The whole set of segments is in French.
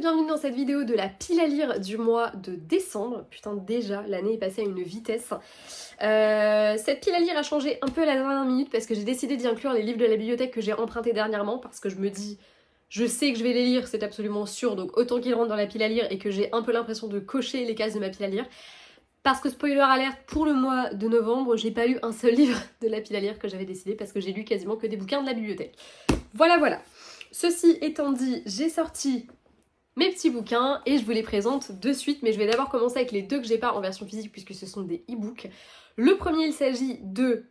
bienvenue dans cette vidéo de la pile à lire du mois de décembre. Putain, déjà, l'année est passée à une vitesse. Cette pile à lire a changé un peu à la dernière minute parce que j'ai décidé d'y inclure les livres de la bibliothèque que j'ai empruntés dernièrement parce que je me dis, je sais que je vais les lire, c'est absolument sûr, donc autant qu'ils rentrent dans la pile à lire et que j'ai un peu l'impression de cocher les cases de ma pile à lire. Parce que spoiler alert, pour le mois de novembre, j'ai pas lu un seul livre de la pile à lire que j'avais décidé parce que j'ai lu quasiment que des bouquins de la bibliothèque. Voilà. Ceci étant dit, j'ai sorti mes petits bouquins et je vous les présente de suite, mais je vais d'abord commencer avec les deux que j'ai pas en version physique puisque ce sont des e-books. Le premier, il s'agit de...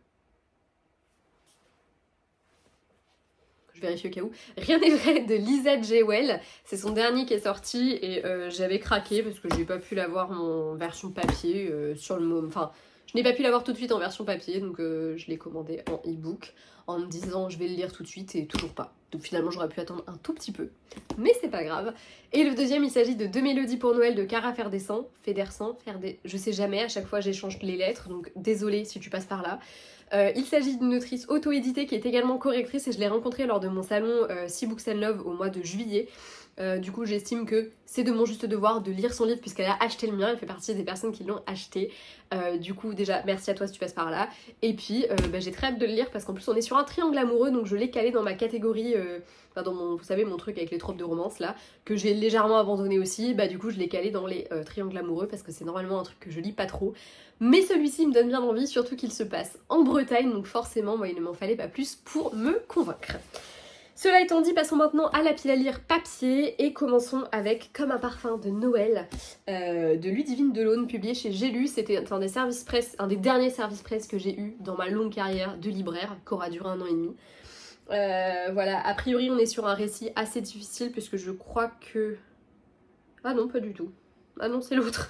Je vérifie au cas où. Rien n'est vrai de Lisa J. Well. C'est son dernier qui est sorti et j'avais craqué parce que j'ai pas pu l'avoir en version papier sur le moment. Enfin, je n'ai pas pu l'avoir tout de suite en version papier, donc je l'ai commandé en e-book en me disant je vais le lire tout de suite et toujours pas. Donc finalement j'aurais pu attendre un tout petit peu, mais c'est pas grave. Et le deuxième, il s'agit de 2 mélodies pour Noël de Cara Ferdessan. Je sais jamais, à chaque fois j'échange les lettres, donc désolée si tu passes par là. Il s'agit d'une autrice auto-éditée qui est également correctrice et je l'ai rencontrée lors de mon salon Sea Books and Love au mois de juillet. Du coup j'estime que c'est de mon juste devoir de lire son livre puisqu'elle a acheté le mien, elle fait partie des personnes qui l'ont acheté. Du coup déjà merci à toi si tu passes par là. Et puis j'ai très hâte de le lire parce qu'en plus on est sur un triangle amoureux, donc je l'ai calé dans ma catégorie, dans mon, vous savez, mon truc avec les tropes de romance là, que j'ai légèrement abandonné aussi. Du coup je l'ai calé dans les triangles amoureux parce que c'est normalement un truc que je lis pas trop. Mais celui-ci me donne bien envie, surtout qu'il se passe en Bretagne, donc forcément moi il ne m'en fallait pas plus pour me convaincre. Cela étant dit, passons maintenant à la pile à lire papier et commençons avec Comme un parfum de Noël de Ludivine Delaune, publié chez J'ai lu. C'était un des derniers services presse que j'ai eu dans ma longue carrière de libraire, qui aura duré 1 an et demi. Voilà, a priori on est sur un récit assez difficile puisque je crois que... Ah non, pas du tout. Ah non, c'est l'autre.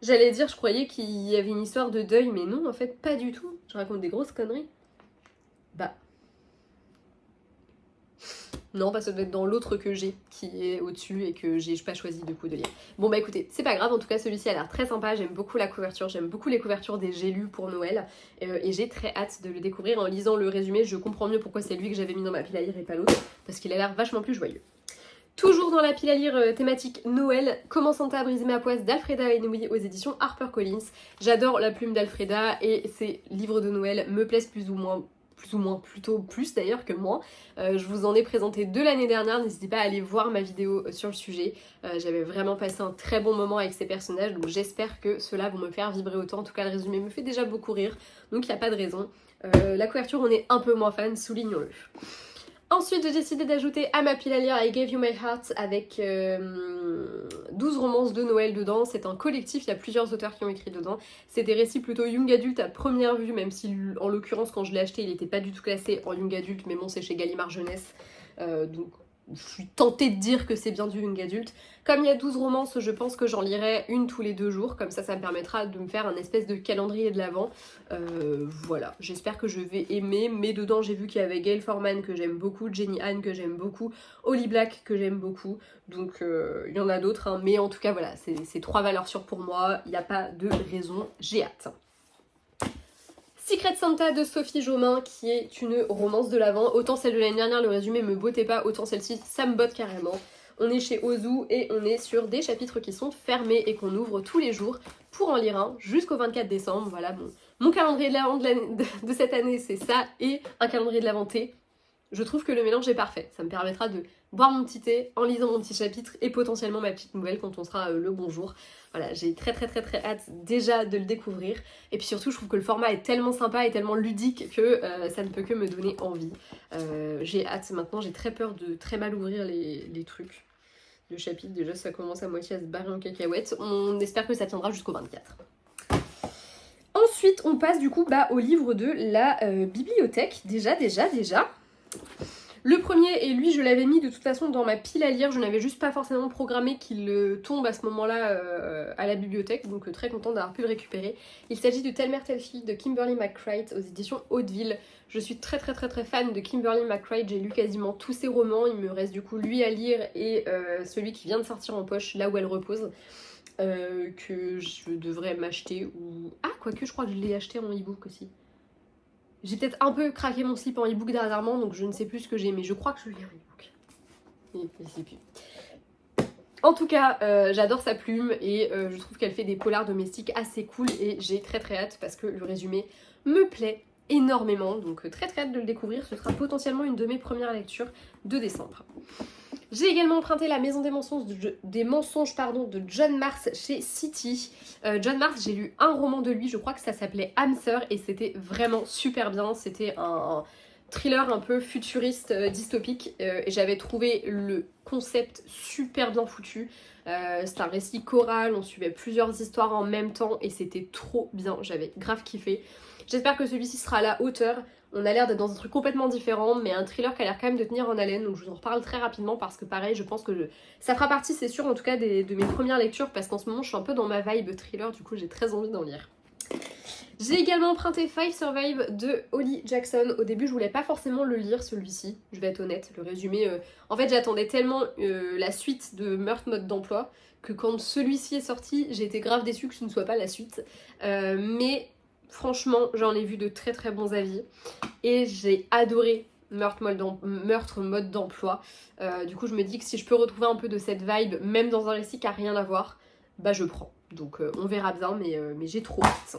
J'allais dire, je croyais qu'il y avait une histoire de deuil, mais non, en fait, pas du tout. Je raconte des grosses conneries. Non, parce que ça doit être dans l'autre que j'ai, qui est au-dessus et que j'ai pas choisi du coup de lire. Bon écoutez, c'est pas grave, en tout cas celui-ci a l'air très sympa, j'aime beaucoup la couverture, j'aime beaucoup les couvertures des J'ai lu pour Noël, et j'ai très hâte de le découvrir. En lisant le résumé, je comprends mieux pourquoi c'est lui que j'avais mis dans ma pile à lire et pas l'autre, parce qu'il a l'air vachement plus joyeux. Toujours dans la pile à lire thématique Noël, Comment Santa a brisé ma poisse d'Alfreda Inouï aux éditions HarperCollins. J'adore la plume d'Alfreda et ses livres de Noël me plaisent plutôt plus d'ailleurs que moins. Je vous en ai présenté 2 l'année dernière, n'hésitez pas à aller voir ma vidéo sur le sujet. J'avais vraiment passé un très bon moment avec ces personnages, donc j'espère que ceux-là vont me faire vibrer autant. En tout cas, le résumé me fait déjà beaucoup rire, donc il n'y a pas de raison. La couverture, on est un peu moins fan, soulignons-le. Ensuite, j'ai décidé d'ajouter à ma pile à lire I Gave You My Heart avec 12 romances de Noël dedans. C'est un collectif, il y a plusieurs auteurs qui ont écrit dedans. C'est des récits plutôt young adulte à première vue, même si en l'occurrence quand je l'ai acheté il n'était pas du tout classé en young adulte, mais bon c'est chez Gallimard Jeunesse. Donc je suis tentée de dire que c'est bien du young adulte. Comme il y a 12 romances, je pense que j'en lirai une tous les 2 jours, comme ça me permettra de me faire un espèce de calendrier de l'avent. Voilà, j'espère que je vais aimer, mais dedans j'ai vu qu'il y avait Gail Forman que j'aime beaucoup, Jenny Han que j'aime beaucoup, Holly Black que j'aime beaucoup, donc il y en a d'autres, hein, mais en tout cas voilà, c'est 3 valeurs sûres pour moi, il n'y a pas de raison, j'ai hâte. Secret Santa de Sophie Jomain, qui est une romance de l'Avent. Autant celle de l'année dernière, le résumé me bottait pas, autant celle-ci, ça me botte carrément. On est chez Ozu et on est sur des chapitres qui sont fermés et qu'on ouvre tous les jours pour en lire un jusqu'au 24 décembre. Voilà, mon calendrier de l'Avent de cette année, c'est ça, et un calendrier de l'Avent thé. Je trouve que le mélange est parfait. Ça me permettra de boire mon petit thé en lisant mon petit chapitre et potentiellement ma petite nouvelle quand on sera le bonjour. Voilà, j'ai très hâte déjà de le découvrir. Et puis surtout, je trouve que le format est tellement sympa et tellement ludique que ça ne peut que me donner envie. J'ai hâte. Maintenant, j'ai très peur de très mal ouvrir les trucs. Le chapitre, déjà, ça commence à moitié à se barrer en cacahuète. On espère que ça tiendra jusqu'au 24. Ensuite, on passe du coup au livre de la bibliothèque. Déjà. Le premier, et lui je l'avais mis de toute façon dans ma pile à lire, je n'avais juste pas forcément programmé qu'il tombe à ce moment-là à la bibliothèque, donc très contente d'avoir pu le récupérer. Il s'agit de Telle mère, telle fille de Kimberly McCreight aux éditions Hauteville. Je suis très fan de Kimberly McCreight, j'ai lu quasiment tous ses romans, il me reste du coup lui à lire et celui qui vient de sortir en poche, Là où elle repose, que je devrais m'acheter ou... Ah, quoique je crois que je l'ai acheté en e-book aussi. J'ai peut-être un peu craqué mon slip en e-book dernièrement, donc je ne sais plus ce que j'ai, mais je crois que je l'ai en e-book. Je sais plus. En tout cas, j'adore sa plume et je trouve qu'elle fait des polars domestiques assez cool et j'ai très hâte parce que le résumé me plaît énormément. Donc très hâte de le découvrir, ce sera potentiellement une de mes premières lectures de décembre. J'ai également emprunté La Maison des Mensonges de John Marrs chez City. John Marrs, j'ai lu un roman de lui, je crois que ça s'appelait âme sœur et c'était vraiment super bien. C'était un thriller un peu futuriste, dystopique et j'avais trouvé le concept super bien foutu. C'est un récit choral, on suivait plusieurs histoires en même temps et c'était trop bien, j'avais grave kiffé. J'espère que celui-ci sera à la hauteur. On a l'air d'être dans un truc complètement différent, mais un thriller qui a l'air quand même de tenir en haleine, donc je vous en reparle très rapidement parce que pareil, je pense que ça fera partie, c'est sûr, en tout cas de mes premières lectures parce qu'en ce moment je suis un peu dans ma vibe thriller, du coup j'ai très envie d'en lire. J'ai également emprunté Five Survive de Holly Jackson. Au début, je voulais pas forcément le lire, celui-ci, je vais être honnête. Le résumé, en fait, j'attendais tellement la suite de Meurtre mode d'emploi que quand celui-ci est sorti, j'ai été grave déçue que ce ne soit pas la suite. Mais franchement, j'en ai vu de très bons avis et j'ai adoré Meurtre mode d'emploi. Du coup, je me dis que si je peux retrouver un peu de cette vibe, même dans un récit qui a rien à voir, bah je prends. Donc on verra bien, mais j'ai trop hâte.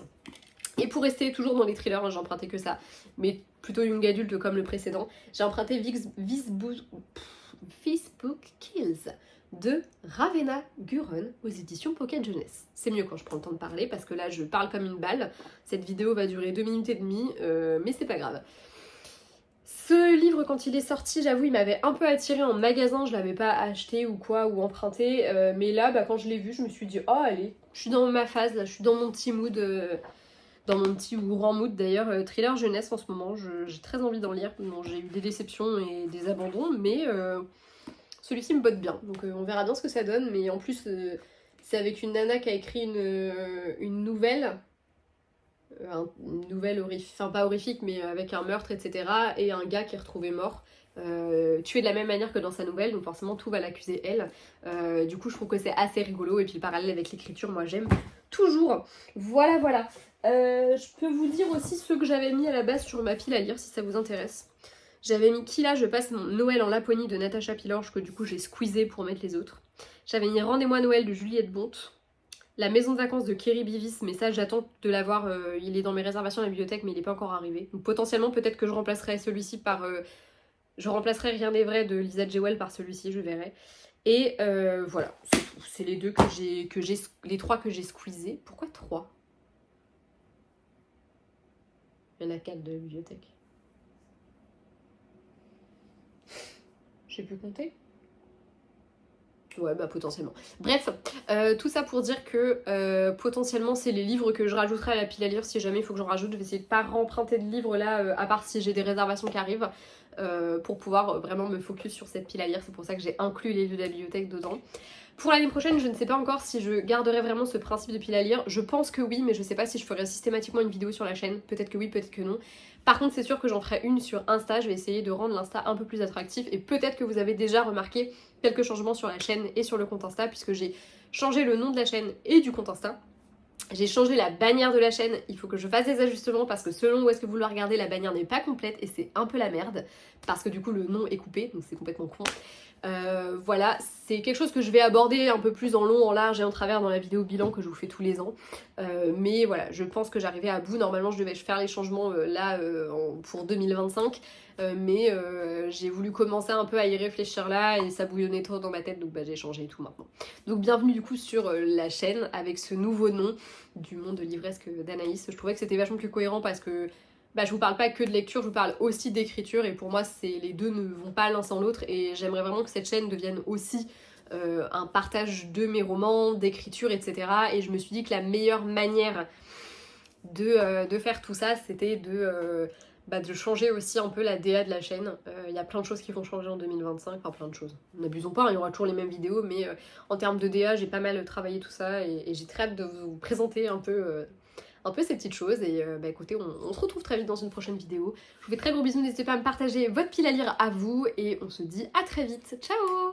Et pour rester toujours dans les thrillers, hein, j'ai emprunté que ça, mais plutôt young adulte comme le précédent, j'ai emprunté Facebook Kills de Ravenna Guron aux éditions Pocket Jeunesse. C'est mieux quand je prends le temps de parler parce que là je parle comme une balle. Cette vidéo va durer 2 minutes et demie, mais c'est pas grave. Ce livre, quand il est sorti, j'avoue, il m'avait un peu attiré en magasin, je l'avais pas acheté ou quoi, ou emprunté, mais là, quand je l'ai vu, je me suis dit, oh allez, je suis dans ma phase, là, je suis dans mon petit mood, dans mon petit ou grand mood d'ailleurs, thriller jeunesse en ce moment, j'ai très envie d'en lire. Bon, j'ai eu des déceptions et des abandons, mais celui-ci me botte bien, donc on verra bien ce que ça donne, mais en plus, c'est avec une nana qui a écrit une nouvelle, une nouvelle horrifique, enfin pas horrifique mais avec un meurtre etc. et un gars qui est retrouvé mort, tué de la même manière que dans sa nouvelle, donc forcément tout va l'accuser elle. Du coup je trouve que c'est assez rigolo et puis le parallèle avec l'écriture moi j'aime toujours. Voilà. Je peux vous dire aussi ceux que j'avais mis à la base sur ma pile à lire si ça vous intéresse. J'avais mis Qui là je passe mon Noël en Laponie de Natacha Pilorge que du coup j'ai squeezé pour mettre les autres. J'avais mis Rendez-moi Noël de Juliette Bonte. La maison de vacances de Kerry Bivis, mais ça j'attends de l'avoir, il est dans mes réservations à la bibliothèque mais il n'est pas encore arrivé. Donc potentiellement peut-être que je remplacerai celui-ci par... je remplacerai Rien n'est vrai de Lisa Jewell par celui-ci, je verrai. Et voilà, c'est tout. C'est les deux les trois que j'ai squeezés. Pourquoi 3 ? Il y en a 4 de la bibliothèque. J'ai pu compter ? Ouais, potentiellement. Bref, tout ça pour dire que potentiellement c'est les livres que je rajouterai à la pile à lire si jamais il faut que j'en rajoute. Je vais essayer de pas remprunter de livres là, à part si j'ai des réservations qui arrivent, pour pouvoir vraiment me focus sur cette pile à lire. C'est pour ça que j'ai inclus les livres de la bibliothèque dedans. Pour l'année prochaine, je ne sais pas encore si je garderai vraiment ce principe de pile à lire. Je pense que oui, mais je sais pas si je ferai systématiquement une vidéo sur la chaîne. Peut-être que oui, peut-être que non. Par contre, c'est sûr que j'en ferai une sur Insta. Je vais essayer de rendre l'Insta un peu plus attractif. Et peut-être que vous avez déjà remarqué quelques changements sur la chaîne et sur le compte Insta, puisque j'ai changé le nom de la chaîne et du compte Insta. J'ai changé la bannière de la chaîne, il faut que je fasse des ajustements parce que selon où est-ce que vous la regardez, la bannière n'est pas complète et c'est un peu la merde parce que du coup le nom est coupé, donc c'est complètement con. Voilà, c'est quelque chose que je vais aborder un peu plus en long, en large et en travers dans la vidéo bilan que je vous fais tous les ans. Mais voilà, je pense que j'arrivais à bout. Normalement je devais faire les changements pour 2025. Mais j'ai voulu commencer un peu à y réfléchir là et ça bouillonnait trop dans ma tête, donc j'ai changé tout maintenant. Donc bienvenue du coup sur la chaîne avec ce nouveau nom du monde livresque d'Anaïs. Je trouvais que c'était vachement plus cohérent parce que je vous parle pas que de lecture, je vous parle aussi d'écriture et pour moi les deux ne vont pas l'un sans l'autre et j'aimerais vraiment que cette chaîne devienne aussi un partage de mes romans, d'écriture, etc. Et je me suis dit que la meilleure manière de faire tout ça, c'était de changer aussi un peu la DA de la chaîne. Il y a plein de choses qui vont changer en 2025, enfin plein de choses. N'abusons pas, il y aura toujours les mêmes vidéos, mais en termes de DA, j'ai pas mal travaillé tout ça et j'ai très hâte de vous présenter un peu ces petites choses. Et écoutez, on se retrouve très vite dans une prochaine vidéo. Je vous fais très gros bisous, n'hésitez pas à me partager votre pile à lire à vous et on se dit à très vite. Ciao!